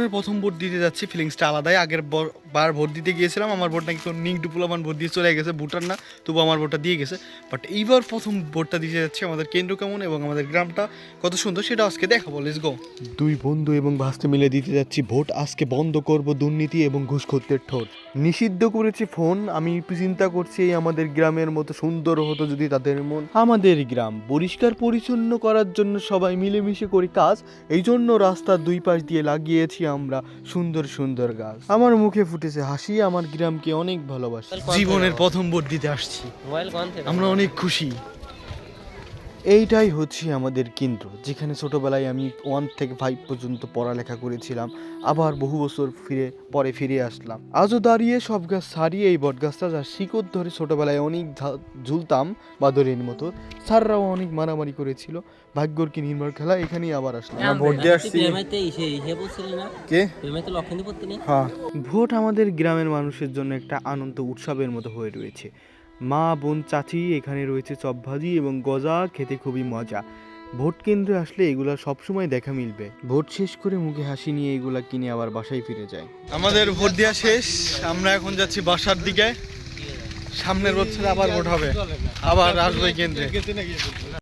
জীবনের প্রথম ভোট দিতে যাচ্ছি, ফিলিংসটা আলাদাই। আগের বার ভোট দিতে গিয়েছিলাম, আমার ভোট নাকি নিক ডুপুলামান ভোট দিয়ে চলে গেছে, ভোটার না, তবু আমার ভোটটা দিয়ে গেছে। বাট এইবার প্রথম ভোটটা দিতে যাচ্ছি। আমাদের কেন্দ্র কেমন এবং আমাদের গ্রামটা কত সুন্দর সেটা আজকে দেখাবো। Let's go. দুই বন্ধু এবং ভাস্তে মিলে দিতে যাচ্ছি ভোট। আজকে বন্ধ করব দুর্নীতি এবং ঘুষখোরদের ঠোঁট। নিষিদ্ধ করেছি ফোন। আমি চিন্তা করছি আমাদের গ্রামের মতো সুন্দর হতো যদি তাদের মন। আমাদের গ্রাম পরিষ্কার পরিচ্ছন্ন করার জন্য সবাই মিলেমিশে করি কাজ। এই জন্য রাস্তার দুই পাশ দিয়ে লাগিয়েছি আমরা সুন্দর সুন্দর গাছ। আমার মুখে ফুটেছে হাসি, আমার গ্রামকে অনেক ভালোবাসি। জীবনের প্রথম ভোট দিতে আসছি, আমরা অনেক খুশি। এইটাই হচ্ছে আমাদের কেন্দ্র, যেখানে ছোটবেলায় আমি 1 থেকে 5 পর্যন্ত পড়ালেখা করেছিলাম, আবার বহু বছর পরে ফিরে আসলাম। আজও দাঁড়িয়ে সব গাছ ছাড়িয়ে এই বট গাছটা, যার শিকড় ধরে ছোটবেলায় অনেক ঝুলতাম বাদরের মতো। স্যাররাও অনেক মারামারি করেছিল। ভাগ্যর কি নির্ভর খেলা, এখানেই আবার আসলাম। ভোট দিয়ে আসছি। কে? হ্যাঁ, ভোট আমাদের গ্রামের মানুষের জন্য একটা আনন্দ উৎসবের মতো হয়ে রয়েছে। মা, বোন, চাচি, এখানে রয়েছে চপ ভাজি এবং গজা, খেতে খুবই মজা। ভোট কেন্দ্রে আসলে এগুলা সবসময় দেখা মিলবে। ভোট শেষ করে মুখে হাসি নিয়ে এগুলা কিনে আবার বাসায় ফিরে যায়। আমাদের ভোট দেওয়া শেষ, আমরা এখন যাচ্ছি বাসার দিকে। সামনের বছর আবার ভোট হবে, আবার আসবে কেন্দ্রে।